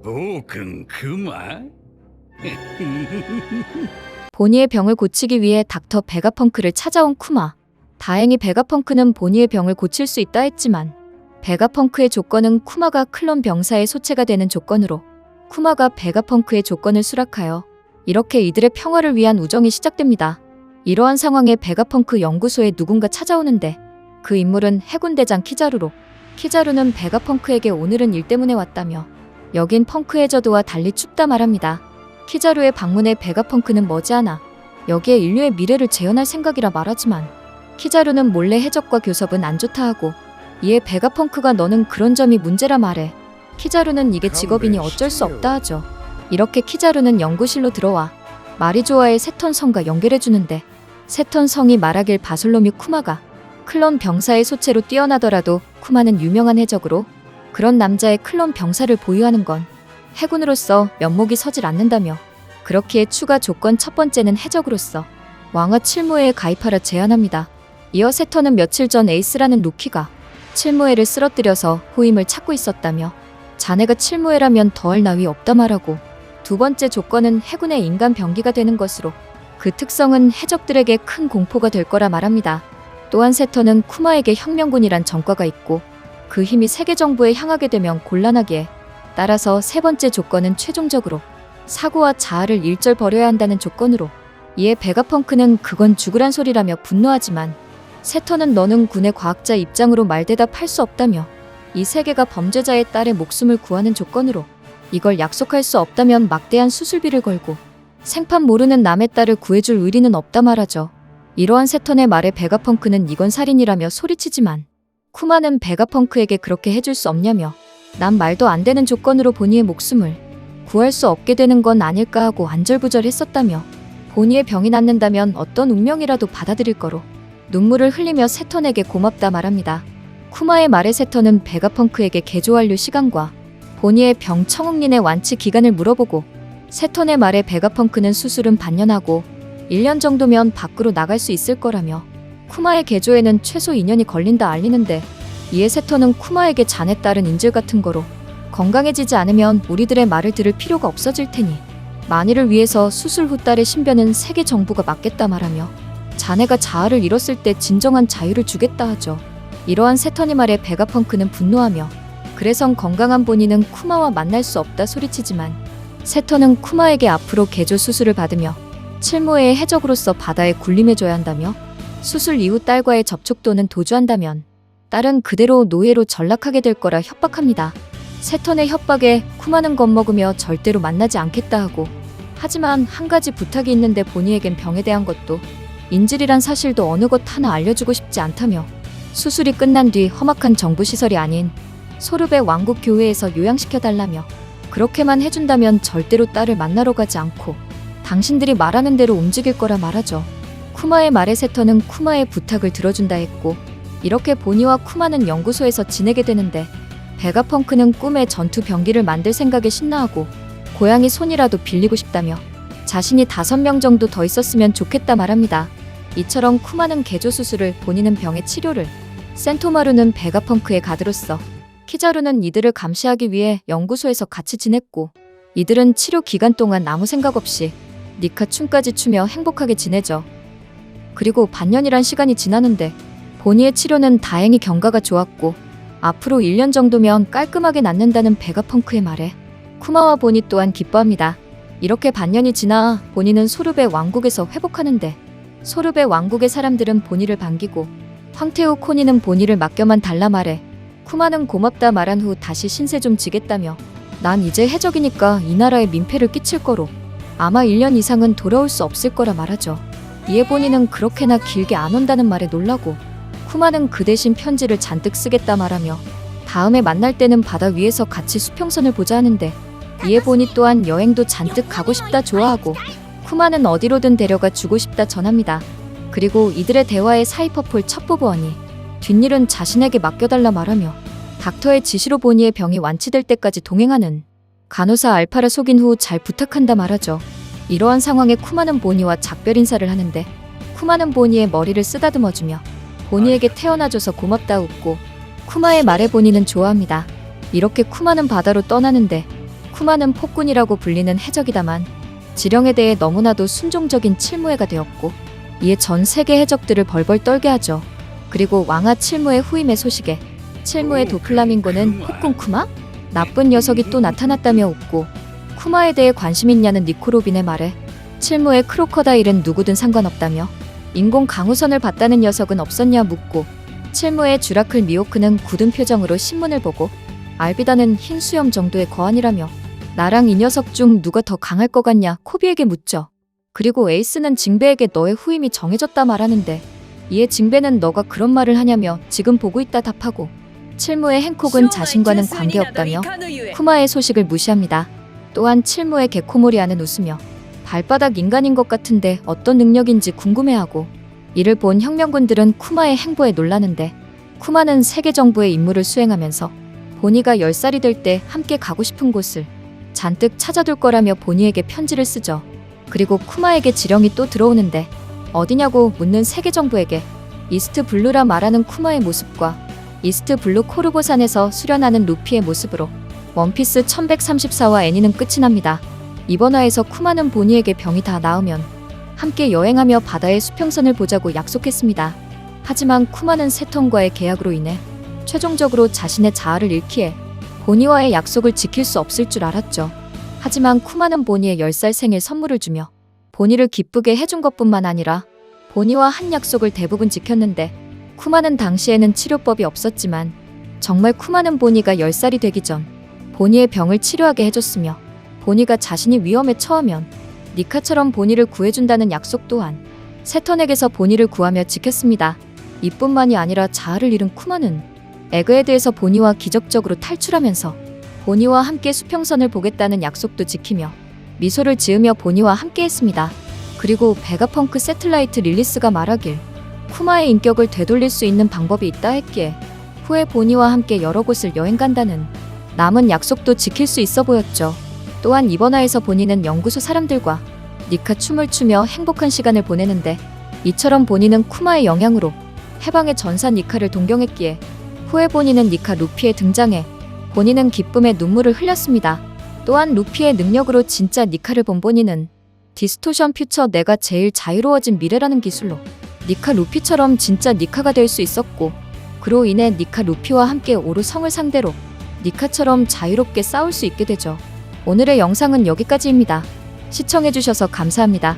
暴君クマ 보니의 병을 고치기 위해 닥터 베가펑크를 찾아온 쿠마. 다행히 베가펑크는 보니의 병을 고칠 수 있다 했지만 베가펑크의 조건은 쿠마가 클론 병사의 소체가 되는 조건으로 쿠마가 베가펑크의 조건을 수락하여 이렇게 이들의 평화를 위한 우정이 시작됩니다. 이러한 상황에 베가펑크 연구소에 누군가 찾아오는데 그 인물은 해군대장 키자루로 키자루는 베가펑크에게 오늘은 일 때문에 왔다며 여긴 펑크해저드와 달리 춥다 말합니다. 키자루의 방문에 베가펑크는 머지않아 여기에 인류의 미래를 재현할 생각이라 말하지만 키자루는 몰래 해적과 교섭은 안 좋다 하고 이에 베가펑크가 너는 그런 점이 문제라 말해 키자루는 이게 직업이니 어쩔 수 없다 하죠. 이렇게 키자루는 연구실로 들어와 마리조아의 세턴 성과 연결해주는데 세턴 성이 말하길 바솔로뮤 쿠마가 클론 병사의 소체로 뛰어나더라도 쿠마는 유명한 해적으로 그런 남자의 클론 병사를 보유하는 건 해군으로서 면목이 서질 않는다며 그렇기에 추가 조건 첫 번째는 해적으로서 왕화 칠무회에 가입하라 제안합니다. 이어 세턴은 며칠 전 에이스라는 루키가 칠무회를 쓰러뜨려서 후임을 찾고 있었다며 자네가 칠무회라면 더할 나위 없다 말하고 두 번째 조건은 해군의 인간 병기가 되는 것으로 그 특성은 해적들에게 큰 공포가 될 거라 말합니다. 또한 세턴은 쿠마에게 혁명군이란 전과가 있고 그 힘이 세계 정부에 향하게 되면 곤란하기에 따라서 세 번째 조건은 최종적으로 사고와 자아를 일절 버려야 한다는 조건으로 이에 베가펑크는 그건 죽으란 소리라며 분노하지만 세턴은 너는 군의 과학자 입장으로 말대답할 수 없다며 이 세계가 범죄자의 딸의 목숨을 구하는 조건으로 이걸 약속할 수 없다면 막대한 수술비를 걸고 생판 모르는 남의 딸을 구해줄 의리는 없다 말하죠. 이러한 세턴의 말에 베가펑크는 이건 살인이라며 소리치지만 쿠마는 베가펑크에게 그렇게 해줄 수 없냐며 난 말도 안 되는 조건으로 보니의 목숨을 구할 수 없게 되는 건 아닐까 하고 안절부절했었다며 보니의 병이 낫는다면 어떤 운명이라도 받아들일 거로 눈물을 흘리며 세턴에게 고맙다 말합니다. 쿠마의 말에 세턴은 베가펑크에게 개조완료 시간과 보니의 병 청응린의 완치 기간을 물어보고 세턴의 말에 베가펑크는 수술은 반년하고 1년 정도면 밖으로 나갈 수 있을 거라며 쿠마의 개조에는 최소 2년이 걸린다 알리는데 이에 세턴은 쿠마에게 자네 딸은 인질 같은 거로 건강해지지 않으면 우리들의 말을 들을 필요가 없어질 테니 만일을 위해서 수술 후 딸의 신변은 세계 정부가 맡겠다 말하며 자네가 자아를 잃었을 때 진정한 자유를 주겠다 하죠. 이러한 세턴의 말에 베가펑크는 분노하며 그래선 건강한 본인은 쿠마와 만날 수 없다 소리치지만 세턴은 쿠마에게 앞으로 개조 수술을 받으며 칠무회의 해적으로서 바다에 군림해줘야 한다며 수술 이후 딸과의 접촉도는 도주한다면 딸은 그대로 노예로 전락하게 될 거라 협박합니다. 세턴의 협박에 쿠마는 겁먹으며 절대로 만나지 않겠다 하고 하지만 한 가지 부탁이 있는데 보니에겐 병에 대한 것도 인질이란 사실도 어느 것 하나 알려주고 싶지 않다며 수술이 끝난 뒤 험악한 정부시설이 아닌 소르베 왕국 교회에서 요양시켜달라며 그렇게만 해준다면 절대로 딸을 만나러 가지 않고 당신들이 말하는 대로 움직일 거라 말하죠. 쿠마의 말에 세턴은 쿠마의 부탁을 들어준다 했고 이렇게 보니와 쿠마는 연구소에서 지내게 되는데 베가펑크는 꿈에 전투 병기를 만들 생각에 신나하고 고양이 손이라도 빌리고 싶다며 자신이 5명 정도 더 있었으면 좋겠다 말합니다. 이처럼 쿠마는 개조 수술을 본인은 병의 치료를 센토마루는 베가펑크의 가드로서 키자루는 이들을 감시하기 위해 연구소에서 같이 지냈고 이들은 치료 기간 동안 아무 생각 없이 니카 춤까지 추며 행복하게 지내죠. 그리고 반년이란 시간이 지나는데 보니의 치료는 다행히 경과가 좋았고 앞으로 1년 정도면 깔끔하게 낫는다는 베가펑크의 말에 쿠마와 보니 또한 기뻐합니다. 이렇게 반년이 지나 보니는 소르베 왕국에서 회복하는데 소르베 왕국의 사람들은 보니를 반기고 황태후 코니는 보니를 맡겨만 달라 말해 쿠마는 고맙다 말한 후 다시 신세 좀 지겠다며 난 이제 해적이니까 이 나라에 민폐를 끼칠 거로 아마 1년 이상은 돌아올 수 없을 거라 말하죠. 이에 보니는 그렇게나 길게 안 온다는 말에 놀라고 쿠마는 그 대신 편지를 잔뜩 쓰겠다 말하며 다음에 만날 때는 바다 위에서 같이 수평선을 보자 하는데 이에 보니 또한 여행도 잔뜩 가고 싶다 좋아하고 쿠마는 어디로든 데려가 주고 싶다 전합니다. 그리고 이들의 대화에 사이퍼폴 첩보보원이 뒷일은 자신에게 맡겨달라 말하며 닥터의 지시로 보니의 병이 완치될 때까지 동행하는 간호사 알파를 속인 후 잘 부탁한다 말하죠. 이러한 상황에 쿠마는 보니와 작별 인사를 하는데 쿠마는 보니의 머리를 쓰다듬어주며 보니에게 태어나줘서 고맙다 웃고 쿠마의 말에 보니는 좋아합니다. 이렇게 쿠마는 바다로 떠나는데 쿠마는 폭군이라고 불리는 해적이다만 지령에 대해 너무나도 순종적인 칠무회가 되었고 이에 전 세계 해적들을 벌벌 떨게 하죠. 그리고 왕하 칠무의 후임의 소식에 칠무의 도플라밍고는 폭군 쿠마? 나쁜 녀석이 또 나타났다며 웃고 쿠마에 대해 관심 있냐는 니코로빈의 말에 칠무의 크로커다일은 누구든 상관없다며 인공 강우선을 봤다는 녀석은 없었냐 묻고 칠무의 주라클 미호크는 굳은 표정으로 신문을 보고 알비다는 흰 수염 정도의 거한이라며 나랑 이 녀석 중 누가 더 강할 것 같냐 코비에게 묻죠. 그리고 에이스는 징베에게 너의 후임이 정해졌다 말하는데 이에 징베는 너가 그런 말을 하냐며 지금 보고 있다 답하고 칠무의 행콕은 자신과는 관계없다며 쿠마의 소식을 무시합니다. 또한 칠무의 게코모리아는 웃으며 발바닥 인간인 것 같은데 어떤 능력인지 궁금해하고 이를 본 혁명군들은 쿠마의 행보에 놀라는데 쿠마는 세계 정부의 임무를 수행하면서 보니가 10살이 될 때 함께 가고 싶은 곳을 잔뜩 찾아둘 거라며 보니에게 편지를 쓰죠. 그리고 쿠마에게 지령이 또 들어오는데 어디냐고 묻는 세계 정부에게 이스트 블루라 말하는 쿠마의 모습과 이스트 블루 코르보산에서 수련하는 루피의 모습으로 원피스 1134와 애니는 끝이 납니다. 이번 화에서 쿠마는 보니에게 병이 다 나으면 함께 여행하며 바다의 수평선을 보자고 약속했습니다. 하지만 쿠마는 세턴과의 계약으로 인해 최종적으로 자신의 자아를 잃기에 보니와의 약속을 지킬 수 없을 줄 알았죠. 하지만 쿠마는 보니의 10살 생일 선물을 주며 보니를 기쁘게 해준 것뿐만 아니라 보니와 한 약속을 대부분 지켰는데 쿠마는 당시에는 치료법이 없었지만 정말 쿠마는 보니가 10살이 되기 전 보니의 병을 치료하게 해줬으며 보니가 자신이 위험에 처하면 니카처럼 보니를 구해준다는 약속 또한 세턴에게서 보니를 구하며 지켰습니다. 이뿐만이 아니라 자아를 잃은 쿠마는 에그헤드에서 보니와 기적적으로 탈출하면서 보니와 함께 수평선을 보겠다는 약속도 지키며 미소를 지으며 보니와 함께했습니다. 그리고 베가펑크 세틀라이트 릴리스가 말하길 쿠마의 인격을 되돌릴 수 있는 방법이 있다 했기에 후에 보니와 함께 여러 곳을 여행 간다는 남은 약속도 지킬 수 있어 보였죠. 또한 이번 화에서 보니는 연구소 사람들과 니카 춤을 추며 행복한 시간을 보내는데 이처럼 보니는 쿠마의 영향으로 해방의 전사 니카를 동경했기에 후에 보니는 니카 루피의 등장에 보니는 기쁨의 눈물을 흘렸습니다. 또한 루피의 능력으로 진짜 니카를 본 보니는 디스토션 퓨처 내가 제일 자유로워진 미래라는 기술로 니카 루피처럼 진짜 니카가 될 수 있었고 그로 인해 니카 루피와 함께 오르 성을 상대로 니카처럼 자유롭게 싸울 수 있게 되죠. 오늘의 영상은 여기까지입니다. 시청해주셔서 감사합니다.